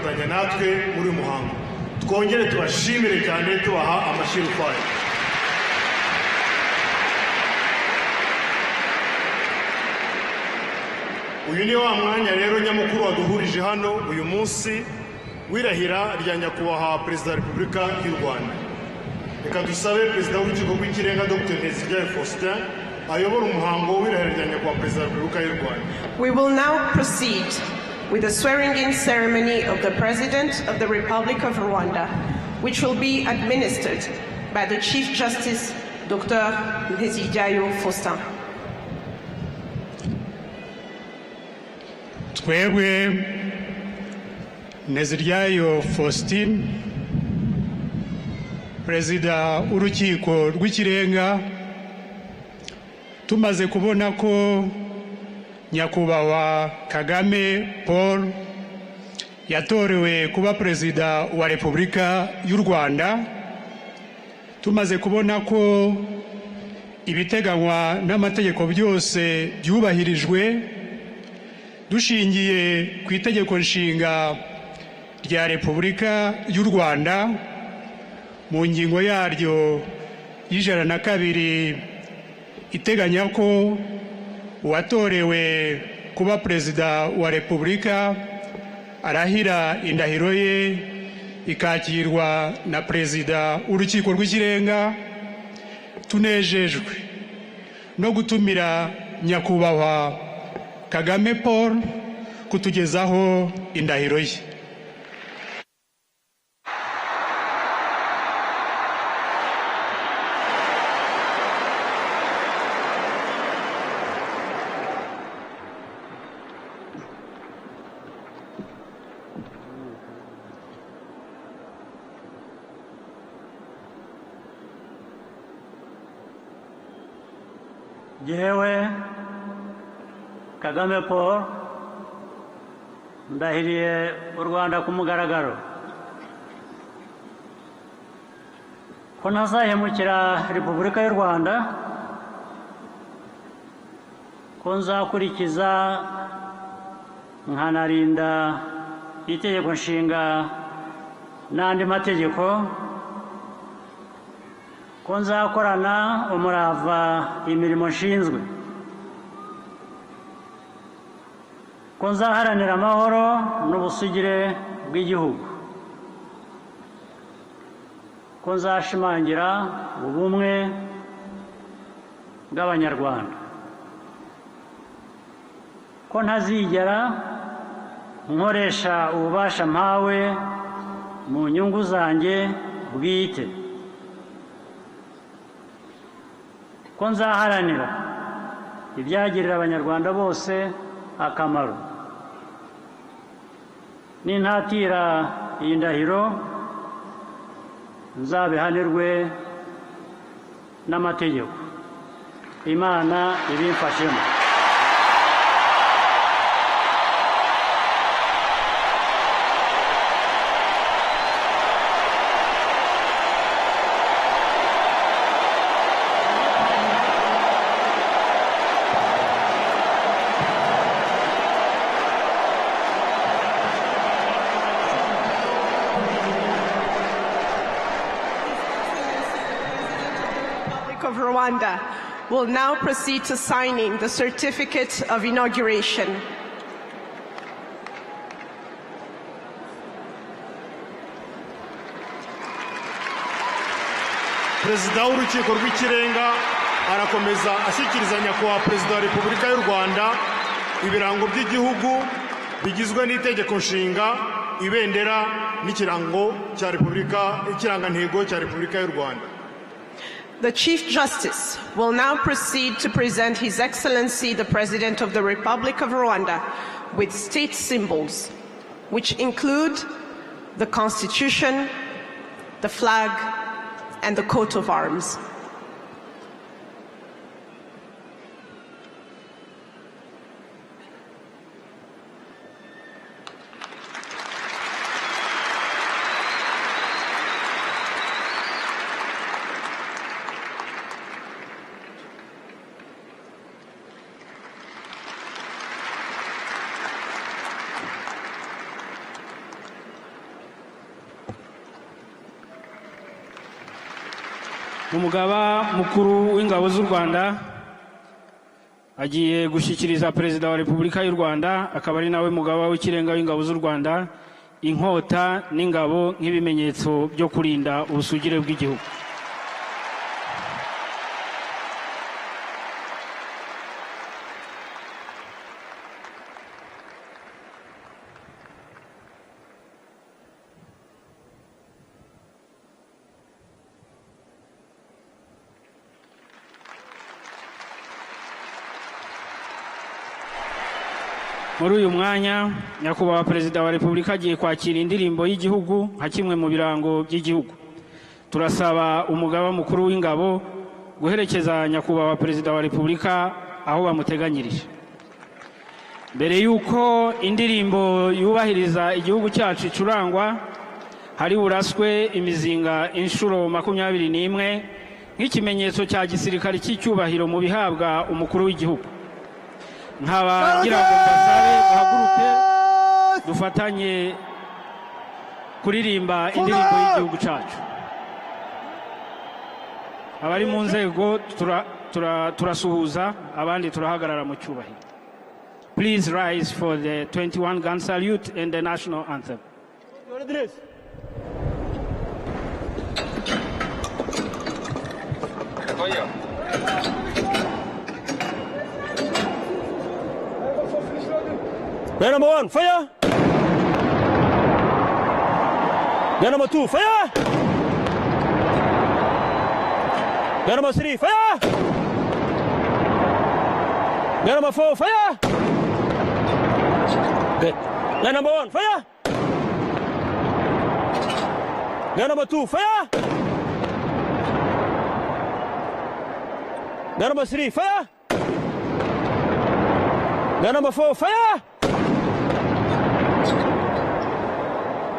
kwifatanya natwe muri muhango. Twongere tubashimire cyane tubaha amashyi kwayo. Uyu ni wa mwanya rero nyamukuru waduhurije hano uyu munsi wirahira rya nyakubahwa Perezida wa Repubulika y'u Rwanda. Reka dusabe Perezida w'Urukiko rw'Ikirenga Dr. Nteziryayo Faustin ayobora umuhango w'irahira rya nyakubahwa Perezida wa Repubulika y'u Rwanda. We will now proceed with the swearing-in ceremony of the President of the Republic of Rwanda, which will be administered by the Chief Justice Dr. Nteziryayo Faustin. Twebwe Nteziryayo Faustin, Perezida w'Urukiko rw'Ikirenga, tumaze kubona ko nyakubahwa Kagame Paul yatorewe kuba Perezida wa Repubulika y'u Rwanda, tumaze kubona ko ibiteganywa n'amategeko byose byubahirijwe, dushingiye ku itegeko nshinga rya Repubulika y'u Rwanda mu ngingo yaryo y'102 iteganya ko uwatorewe kuba Perezida wa Repubulika arahira indahiro ye ikakirwa na Perezida w'Urukiko rw'Ikirenga. Tunejejwe no gutumira nyakubahwa Kagame Paul kutugezaho indahiro ye. Jewe Kagame Paul ndahiriye u Rwanda ku mugaragaro ko ntazahemukira Repubulika y'u Rwanda, ko nzakurikiza nkanarinda itegeko nshinga n'andi mategeko, ko nzakorana umurava imirimo nshinzwe, ko nzaharanira amahoro n'ubusugire bw'igihugu, ko nzashimangira ubumwe bw'Abanyarwanda, ko ntazigera nkoresha ububasha mpawe mu nyungu zanjye bwite, ko nzaharanira ibyagirira Abanyarwanda bose akamaro. Nintatira iyi ndahiro nzabihanirwe n'amategeko. Imana ibimfashemo. Of Rwanda will now proceed to signing the certificate of inauguration. Perezida w'Urukiko rw'Ikirenga arakomeza ashyikiriza nyakubahwa Perezida wa Repubulika y'u Rwanda ibirango by'igihugu bigizwe n'itegeko nshinga, ibendera n'ikirango cya Repubulika, ikirangantego cya Repubulika y'u Rwanda. The Chief Justice will now proceed to present His Excellency the President of the Republic of Rwanda with state symbols, which include the Constitution, the flag, and the coat of arms. umugaba mukuru w'ingabo z'u Rwanda agiye gushyikiriza Perezida wa Repubulika y'u Rwanda, akaba ari nawe mugaba w'ikirenga w'ingabo z'u Rwanda, inkota n'ingabo nk'ibimenyetso byo kurinda ubusugire bw'igihugu. Muri uyu mwanya nyakubahwa Perezida wa Repubulika agiye kwakira indirimbo y'igihugu nka kimwe mu birango by'igihugu. Turasaba umugaba mukuru w'ingabo guherekeza nyakubahwa Perezida wa Repubulika aho bamuteganyirije. Mbere yuko indirimbo yubahiriza igihugu cyacu icurangwa, hari buraswe imizinga inshuro 21 nk'ikimenyetso cya gisirikare cy'icyubahiro mu bihabwa umukuru w'igihugu. Nkaba ngira ngo mbasabe muhaguruke dufatanye kuririmba indirimbo y'igihugu cyacu. Abari mu nzego turasuhuza, abandi turahagarara mu cyubahiro. Please rise for the 21 gun salute and the national anthem. Gun number 1, fire! Gun number 2, fire! Gun number 3, fire! Gun number 4, fire! Good. Gun number 1, fire! Gun number 2, fire! Gun number 3, fire! Gun number 4, fire!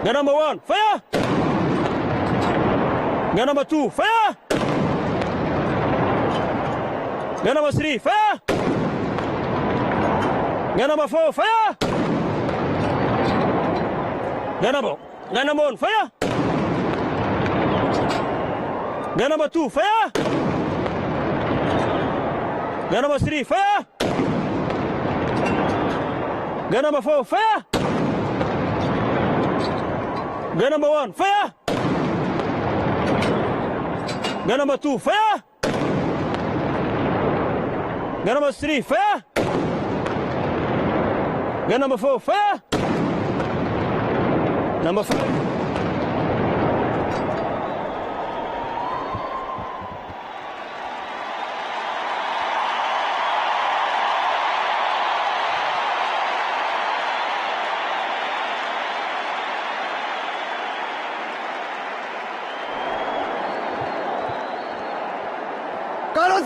Gun number 1, fire! Gun number 2, fire! Gun number 3, fire! Gun number 4, fire! Gun number 1, fire! Gun number 2, fire! Gun number 3, fire! Gun number 4, fire! Gun number 1, fire! Gun number 2, fire! Gun number 3, fire! Gun number 4, fire! Number 5. ¡Carlos!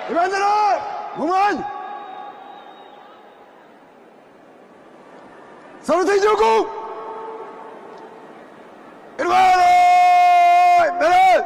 ¡Levántalo! ¡Human! ¡Salud y Yoku! ¡Hermano! ¡Ven!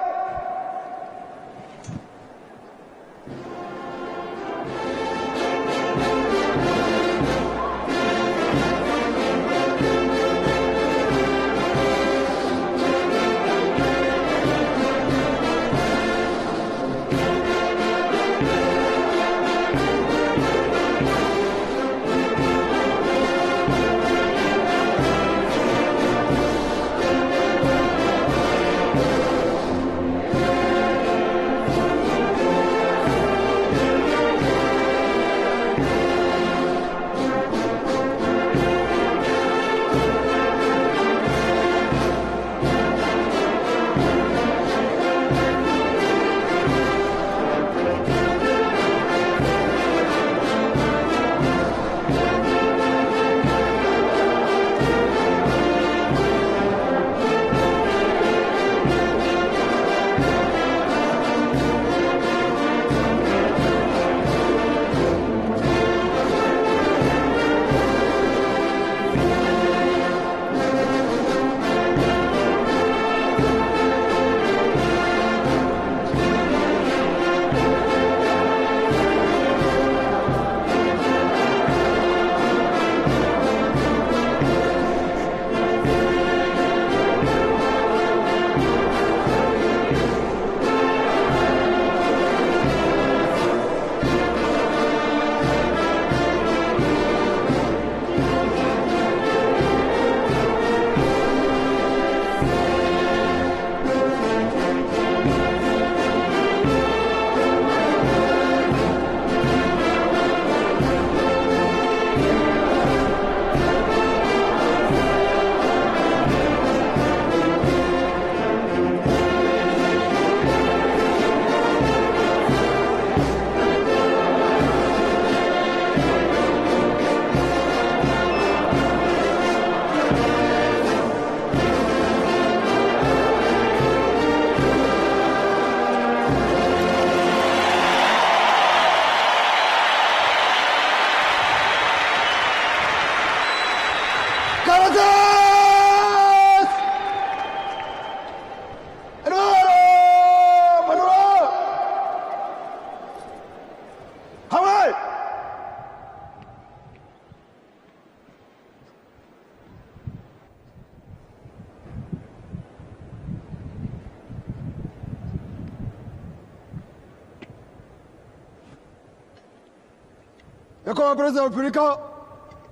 nyakubahwa perezida wa repubulika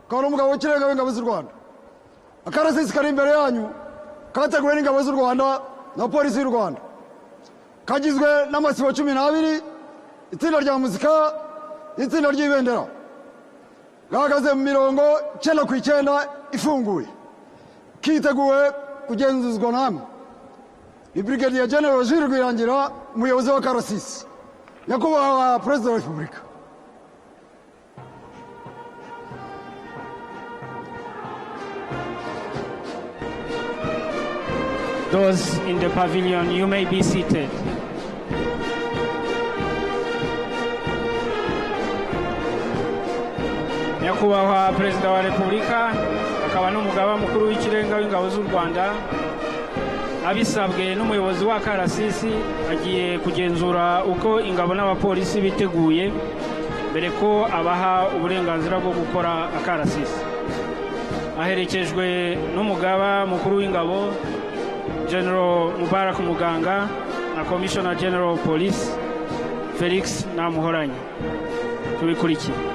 akaba n'umugabo w'ikirenga w'ingabo z'u Rwanda. Akarasisi kari imbere yanyu kateguwe n'ingabo z'u Rwanda na polisi y'u Rwanda, kagizwe n'amasibo 12, itsinda rya muzika, itsinda ry'ibendera, gahagaze mu mirongo 9 ifunguye, kiteguwe kugenzuzwa namwe. Ni Brigadier General Jules Rwirangira, umuyobozi wa Karasisi. Nyakubahwa perezida wa repubulika. Those in the pavilion, you may be seated. Nyakubahwa perezida wa repubulika akaba n'umugaba mukuru w'ikirenga w'ingabo z'u Rwanda, abisabwe n'umuyobozi wa Karasisi, agiye kugenzura uko ingabo n'abapolisi biteguye mbere ko abaha uburenganzira bwo gukora akarasisi. Aherekejwe n'umugaba mukuru w'ingabo General Mubarak Muganga na Commissioner General Police Felix Namuhoranye. Tubikurikiye.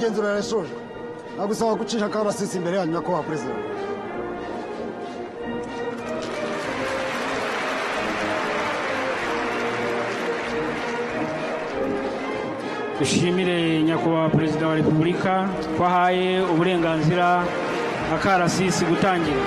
igenzura yarashoje. Nagusaba gucisha Karasisi imbere yanyu nyakubahwa perezida. dushimire nyakubahwa perezida wa repubulika ko ahaye uburenganzira akarasisi gutangira.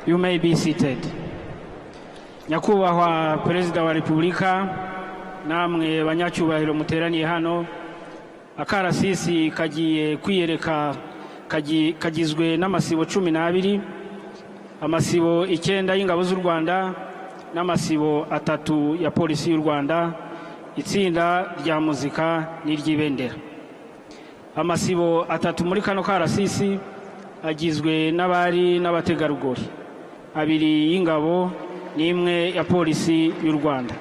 You may be seated. Nyakubahwa perezida wa repubulika, namwe banyacyubahiro muteraniye hano, akarasisi kagiye kwiyereka kagizwe n'amasibo 12, amasibo 9 y'ingabo z'u Rwanda n'amasibo 3 ya polisi y'u Rwanda, itsinda rya muzika n'iry'ibendera. Amasibo 3 muri kano karasisi agizwe n'abari n'abategarugori, 2 y'ingabo n'imwe ya polisi y'u Rwanda.